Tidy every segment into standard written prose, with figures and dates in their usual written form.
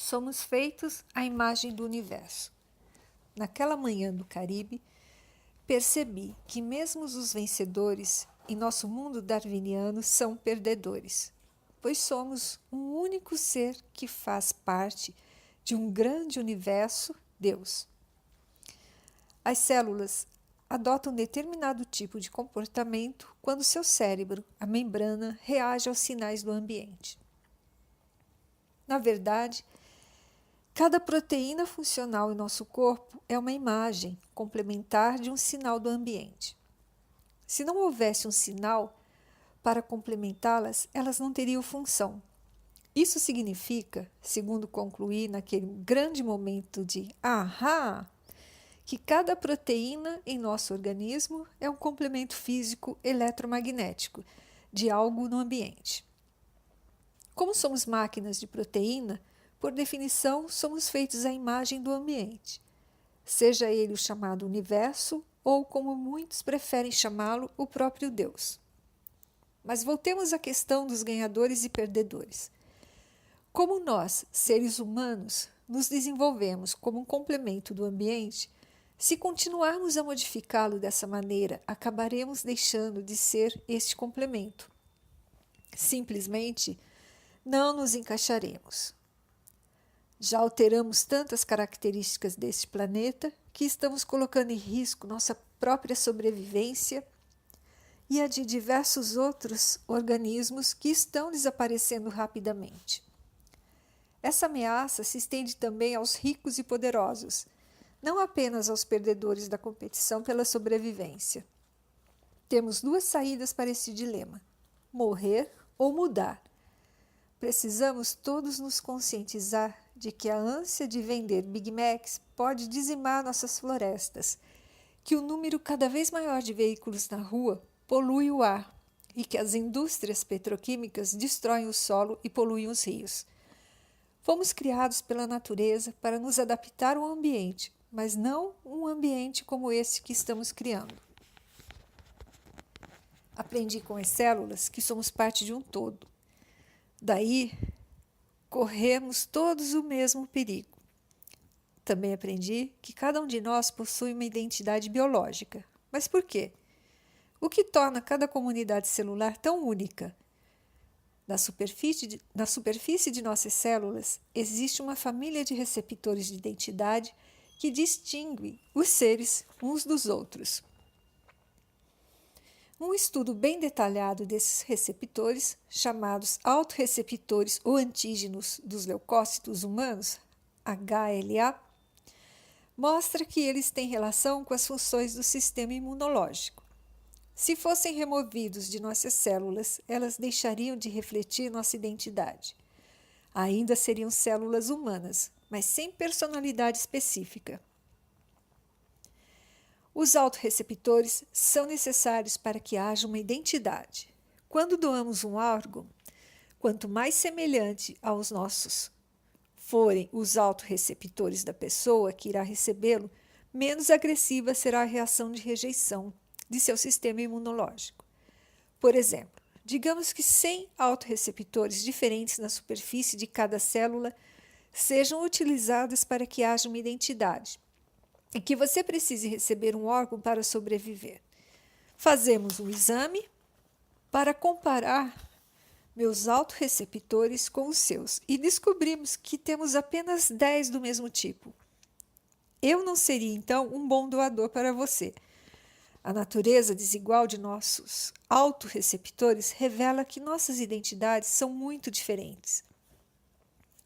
somos feitos à imagem do universo. Naquela manhã do Caribe, percebi que mesmo os vencedores em nosso mundo darwiniano são perdedores, pois somos um único ser que faz parte de um grande universo, Deus. As células adotam determinado tipo de comportamento quando seu cérebro, a membrana, reage aos sinais do ambiente. Na verdade, cada proteína funcional em nosso corpo é uma imagem complementar de um sinal do ambiente. Se não houvesse um sinal para complementá-las, elas não teriam função. Isso significa, segundo concluí naquele grande momento de ahá, que cada proteína em nosso organismo é um complemento físico eletromagnético de algo no ambiente. Como somos máquinas de proteína, por definição, somos feitos à imagem do ambiente, seja ele o chamado universo ou, como muitos preferem chamá-lo, o próprio Deus. Mas voltemos à questão dos ganhadores e perdedores. Como nós, seres humanos, nos desenvolvemos como um complemento do ambiente, se continuarmos a modificá-lo dessa maneira, acabaremos deixando de ser este complemento. Simplesmente não nos encaixaremos. Já alteramos tantas características deste planeta que estamos colocando em risco nossa própria sobrevivência e a de diversos outros organismos que estão desaparecendo rapidamente. Essa ameaça se estende também aos ricos e poderosos, não apenas aos perdedores da competição pela sobrevivência. Temos duas saídas para este dilema: morrer ou mudar. Precisamos todos nos conscientizar de que a ânsia de vender Big Macs pode dizimar nossas florestas, que o número cada vez maior de veículos na rua polui o ar e que as indústrias petroquímicas destroem o solo e poluem os rios. Fomos criados pela natureza para nos adaptar ao ambiente, mas não um ambiente como esse que estamos criando. Aprendi com as células que somos parte de um todo. Daí, corremos todos o mesmo perigo. Também aprendi que cada um de nós possui uma identidade biológica. Mas por quê? O que torna cada comunidade celular tão única? Na superfície de nossas células existe uma família de receptores de identidade que distingue os seres uns dos outros. Um estudo bem detalhado desses receptores, chamados autorreceptores ou antígenos dos leucócitos humanos, HLA, mostra que eles têm relação com as funções do sistema imunológico. Se fossem removidos de nossas células, elas deixariam de refletir nossa identidade. Ainda seriam células humanas, mas sem personalidade específica. Os autorreceptores são necessários para que haja uma identidade. Quando doamos um órgão, quanto mais semelhante aos nossos forem os autorreceptores da pessoa que irá recebê-lo, menos agressiva será a reação de rejeição de seu sistema imunológico. Por exemplo, digamos que 100 autorreceptores diferentes na superfície de cada célula sejam utilizados para que haja uma identidade e que você precise receber um órgão para sobreviver. Fazemos um exame para comparar meus autorreceptores com os seus e descobrimos que temos apenas 10 do mesmo tipo. Eu não seria, então, um bom doador para você. A natureza desigual de nossos autorreceptores revela que nossas identidades são muito diferentes.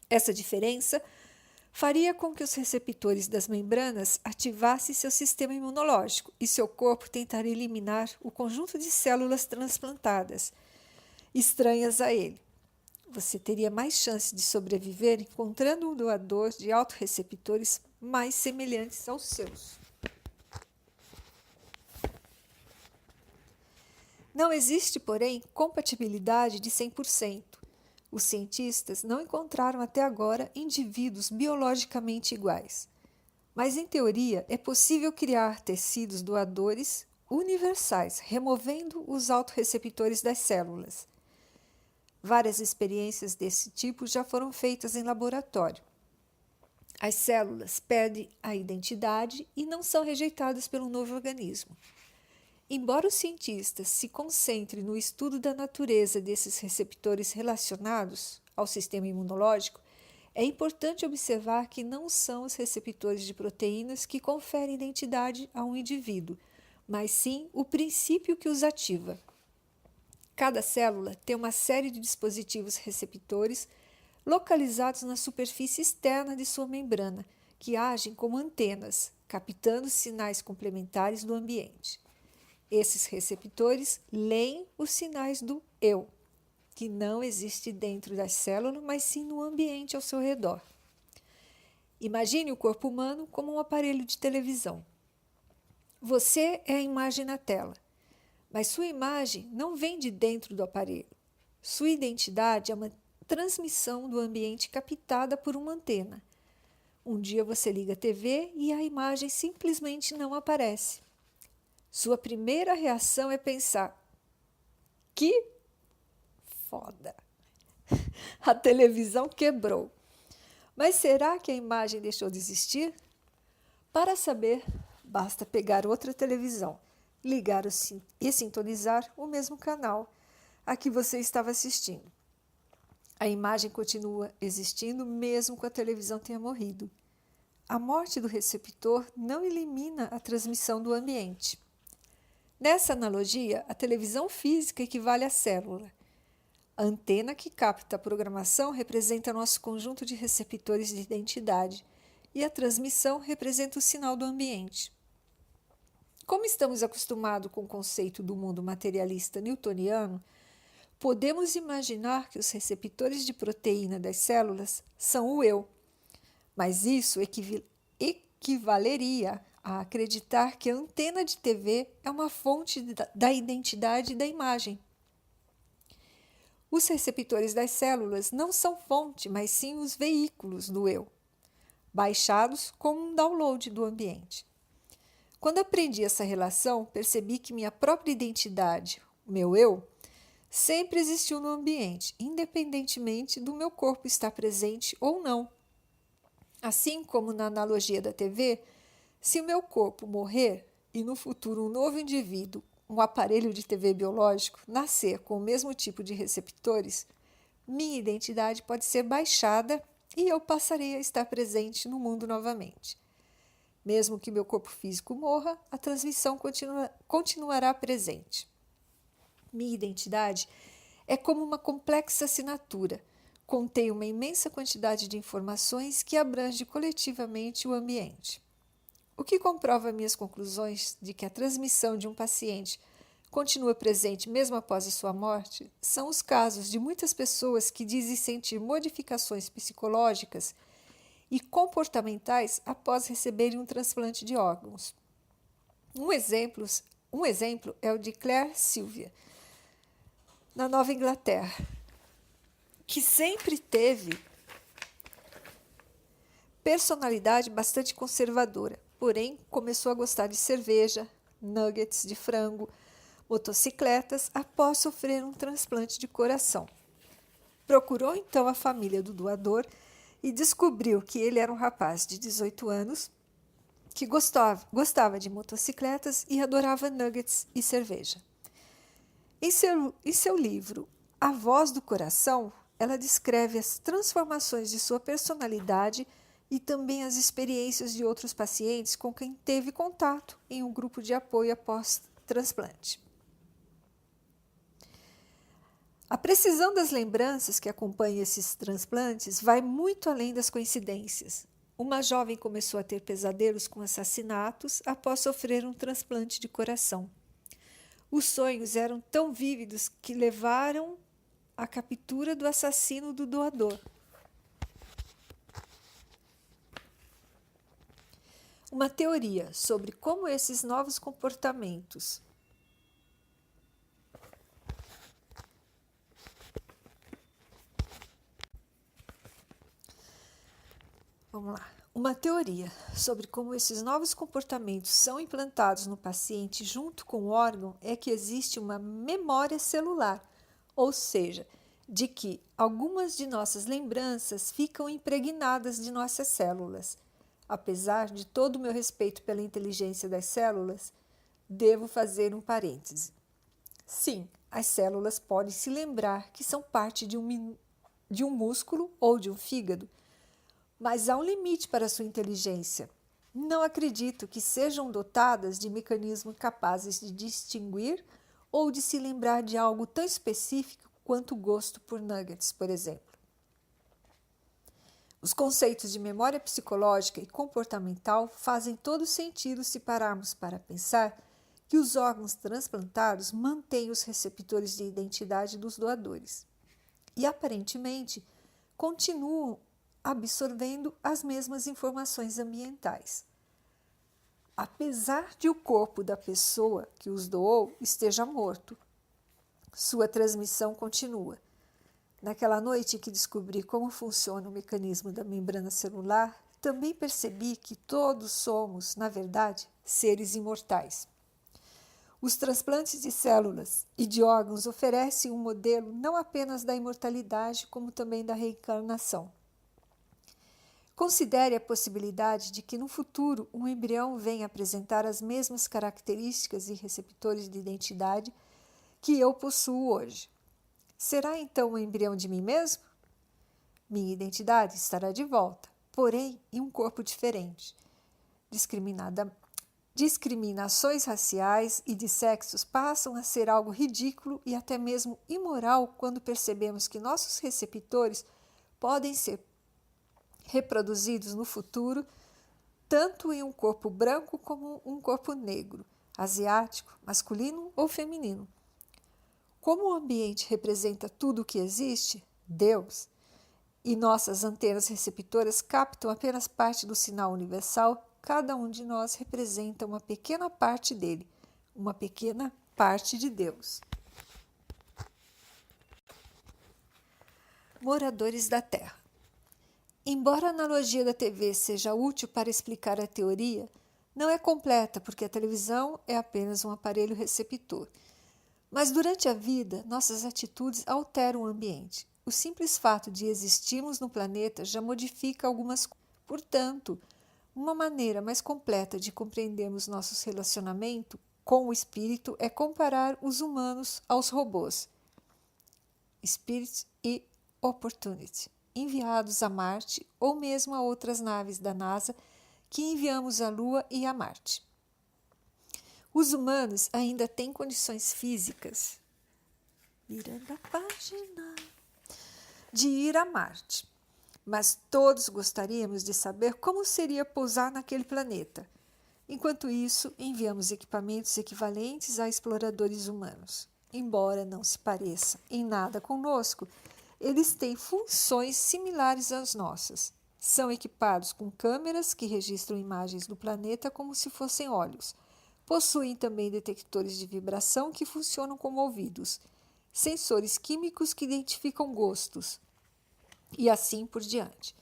Essa diferença faria com que os receptores das membranas ativassem seu sistema imunológico e seu corpo tentaria eliminar o conjunto de células transplantadas estranhas a ele. Você teria mais chance de sobreviver encontrando um doador de autorreceptores mais semelhantes aos seus. Não existe, porém, compatibilidade de 100%. Os cientistas não encontraram até agora indivíduos biologicamente iguais. Mas, em teoria, é possível criar tecidos doadores universais, removendo os autorreceptores das células. Várias experiências desse tipo já foram feitas em laboratório. As células perdem a identidade e não são rejeitadas pelo novo organismo. Embora os cientistas se concentrem no estudo da natureza desses receptores relacionados ao sistema imunológico, é importante observar que não são os receptores de proteínas que conferem identidade a um indivíduo, mas sim o princípio que os ativa. Cada célula tem uma série de dispositivos receptores localizados na superfície externa de sua membrana, que agem como antenas, captando sinais complementares do ambiente. Esses receptores leem os sinais do eu, que não existe dentro da célula, mas sim no ambiente ao seu redor. Imagine o corpo humano como um aparelho de televisão. Você é a imagem na tela, mas sua imagem não vem de dentro do aparelho. Sua identidade é uma transmissão do ambiente captada por uma antena. Um dia você liga a TV e a imagem simplesmente não aparece. Sua primeira reação é pensar: que foda! A televisão quebrou. Mas será que a imagem deixou de existir? Para saber, basta pegar outra televisão, ligar e sintonizar o mesmo canal a que você estava assistindo. A imagem continua existindo mesmo que a televisão tenha morrido. A morte do receptor não elimina a transmissão do ambiente. Nessa analogia, a televisão física equivale à célula. A antena que capta a programação representa nosso conjunto de receptores de identidade e a transmissão representa o sinal do ambiente. Como estamos acostumados com o conceito do mundo materialista newtoniano, podemos imaginar que os receptores de proteína das células são o eu, mas isso equivaleria a acreditar que a antena de TV é uma fonte da identidade da imagem. Os receptores das células não são fonte, mas sim os veículos do eu, baixados como um download do ambiente. Quando aprendi essa relação, percebi que minha própria identidade, o meu eu, sempre existiu no ambiente, independentemente do meu corpo estar presente ou não. Assim como na analogia da TV, se o meu corpo morrer e no futuro um novo indivíduo, um aparelho de TV biológico, nascer com o mesmo tipo de receptores, minha identidade pode ser baixada e eu passarei a estar presente no mundo novamente. Mesmo que meu corpo físico morra, a transmissão continuará presente. Minha identidade é como uma complexa assinatura, contém uma imensa quantidade de informações que abrange coletivamente o ambiente. O que comprova minhas conclusões de que a transmissão de um paciente continua presente mesmo após a sua morte são os casos de muitas pessoas que dizem sentir modificações psicológicas e comportamentais após receberem um transplante de órgãos. Um exemplo é o de Claire Sylvia, na Nova Inglaterra, que sempre teve personalidade bastante conservadora, porém começou a gostar de cerveja, nuggets de frango, motocicletas após sofrer um transplante de coração. Procurou então a família do doador e descobriu que ele era um rapaz de 18 anos que gostava de motocicletas e adorava nuggets e cerveja. Em seu livro A Voz do Coração, ela descreve as transformações de sua personalidade e também as experiências de outros pacientes com quem teve contato em um grupo de apoio após transplante. A precisão das lembranças que acompanham esses transplantes vai muito além das coincidências. Uma jovem começou a ter pesadelos com assassinatos após sofrer um transplante de coração. Os sonhos eram tão vívidos que levaram à captura do assassino do doador. Uma teoria sobre como esses novos comportamentos Uma teoria sobre como esses novos comportamentos são implantados no paciente junto com o órgão é que existe uma memória celular, ou seja, de que algumas de nossas lembranças ficam impregnadas de nossas células. Apesar de todo o meu respeito pela inteligência das células, devo fazer um parêntese. Sim, as células podem se lembrar que são parte de um músculo ou de um fígado, mas há um limite para sua inteligência. Não acredito que sejam dotadas de mecanismos capazes de distinguir ou de se lembrar de algo tão específico quanto o gosto por nuggets, por exemplo. Os conceitos de memória psicológica e comportamental fazem todo sentido se pararmos para pensar que os órgãos transplantados mantêm os receptores de identidade dos doadores e, aparentemente, continuam absorvendo as mesmas informações ambientais. Apesar de o corpo da pessoa que os doou esteja morto, sua transmissão continua. Naquela noite que descobri como funciona o mecanismo da membrana celular, também percebi que todos somos, na verdade, seres imortais. Os transplantes de células e de órgãos oferecem um modelo não apenas da imortalidade, como também da reencarnação. Considere a possibilidade de que no futuro um embrião venha apresentar as mesmas características e receptores de identidade que eu possuo hoje. Será então um embrião de mim mesmo? Minha identidade estará de volta, porém em um corpo diferente. Discriminações raciais e de sexos passam a ser algo ridículo e até mesmo imoral quando percebemos que nossos receptores podem ser reproduzidos no futuro tanto em um corpo branco como um corpo negro, asiático, masculino ou feminino. Como o ambiente representa tudo o que existe, Deus, e nossas antenas receptoras captam apenas parte do sinal universal, cada um de nós representa uma pequena parte dele, uma pequena parte de Deus. Moradores da Terra. Embora a analogia da TV seja útil para explicar a teoria, não é completa porque a televisão é apenas um aparelho receptor. Mas durante a vida, nossas atitudes alteram o ambiente. O simples fato de existirmos no planeta já modifica algumas coisas. Portanto, uma maneira mais completa de compreendermos nossos relacionamentos com o espírito é comparar os humanos aos robôs, Spirit e Opportunity, enviados a Marte ou mesmo a outras naves da NASA que enviamos à Lua e a Marte. Os humanos ainda têm condições físicas, virando a página, de ir a Marte, mas todos gostaríamos de saber como seria pousar naquele planeta. Enquanto isso, enviamos equipamentos equivalentes a exploradores humanos. Embora não se pareça em nada conosco, eles têm funções similares às nossas. São equipados com câmeras que registram imagens do planeta como se fossem olhos. Possuem também detectores de vibração que funcionam como ouvidos, sensores químicos que identificam gostos e assim por diante.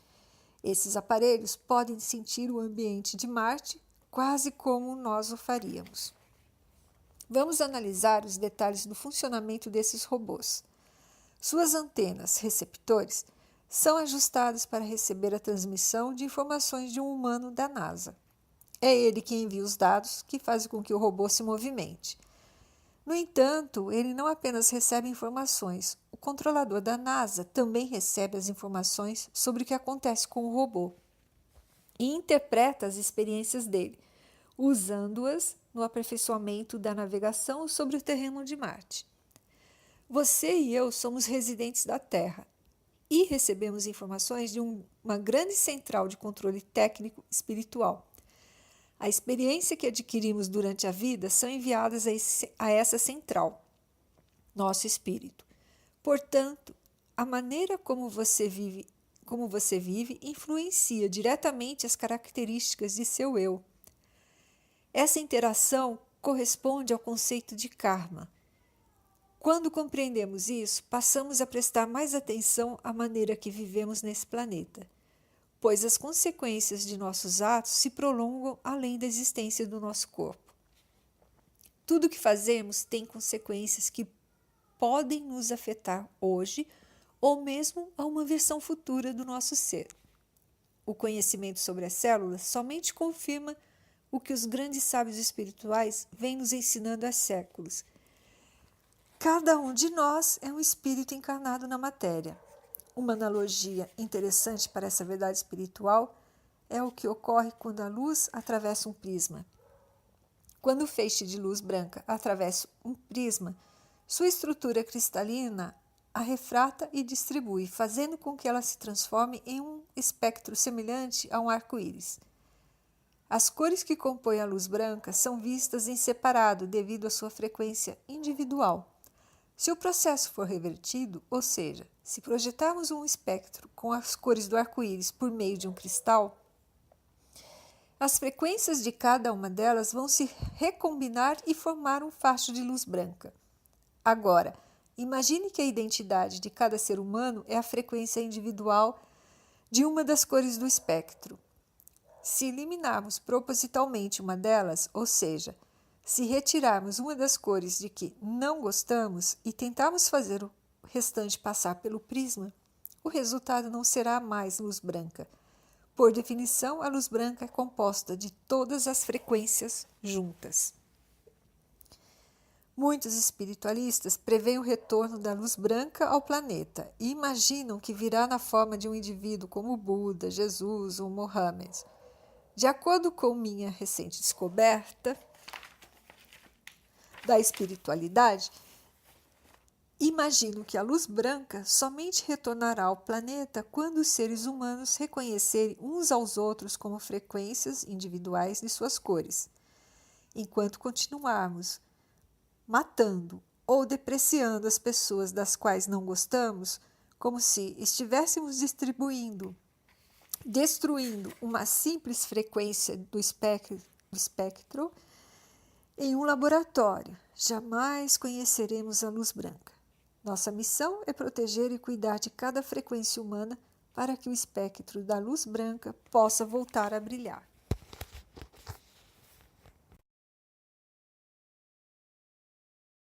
Esses aparelhos podem sentir o ambiente de Marte quase como nós o faríamos. Vamos analisar os detalhes do funcionamento desses robôs. Suas antenas receptores são ajustadas para receber a transmissão de informações de um humano da NASA. É ele que envia os dados que fazem com que o robô se movimente. No entanto, ele não apenas recebe informações, o controlador da NASA também recebe as informações sobre o que acontece com o robô e interpreta as experiências dele, usando-as no aperfeiçoamento da navegação sobre o terreno de Marte. Você e eu somos residentes da Terra e recebemos informações de uma grande central de controle técnico espiritual. A experiência que adquirimos durante a vida são enviadas a essa central, nosso espírito. Portanto, a maneira como você vive influencia diretamente as características de seu eu. Essa interação corresponde ao conceito de karma. Quando compreendemos isso, passamos a prestar mais atenção à maneira que vivemos nesse planeta, pois as consequências de nossos atos se prolongam além da existência do nosso corpo. Tudo o que fazemos tem consequências que podem nos afetar hoje ou mesmo a uma versão futura do nosso ser. O conhecimento sobre as células somente confirma o que os grandes sábios espirituais vêm nos ensinando há séculos. Cada um de nós é um espírito encarnado na matéria. Uma analogia interessante para essa verdade espiritual é o que ocorre quando a luz atravessa um prisma. Quando o feixe de luz branca atravessa um prisma, sua estrutura cristalina a refrata e distribui, fazendo com que ela se transforme em um espectro semelhante a um arco-íris. As cores que compõem a luz branca são vistas em separado devido à sua frequência individual. Se o processo for revertido, ou seja, se projetarmos um espectro com as cores do arco-íris por meio de um cristal, as frequências de cada uma delas vão se recombinar e formar um facho de luz branca. Agora, imagine que a identidade de cada ser humano é a frequência individual de uma das cores do espectro. Se eliminarmos propositalmente uma delas, ou seja, se retirarmos uma das cores de que não gostamos e tentarmos fazer o restante passar pelo prisma, o resultado não será mais luz branca. Por definição, a luz branca é composta de todas as frequências juntas. Muitos espiritualistas preveem o retorno da luz branca ao planeta e imaginam que virá na forma de um indivíduo como Buda, Jesus ou Mohammed. De acordo com minha recente descoberta da espiritualidade, imagino que a luz branca somente retornará ao planeta quando os seres humanos reconhecerem uns aos outros como frequências individuais de suas cores. Enquanto continuarmos matando ou depreciando as pessoas das quais não gostamos, como se estivéssemos destruindo uma simples frequência do espectro em um laboratório, jamais conheceremos a luz branca. Nossa missão é proteger e cuidar de cada frequência humana para que o espectro da luz branca possa voltar a brilhar.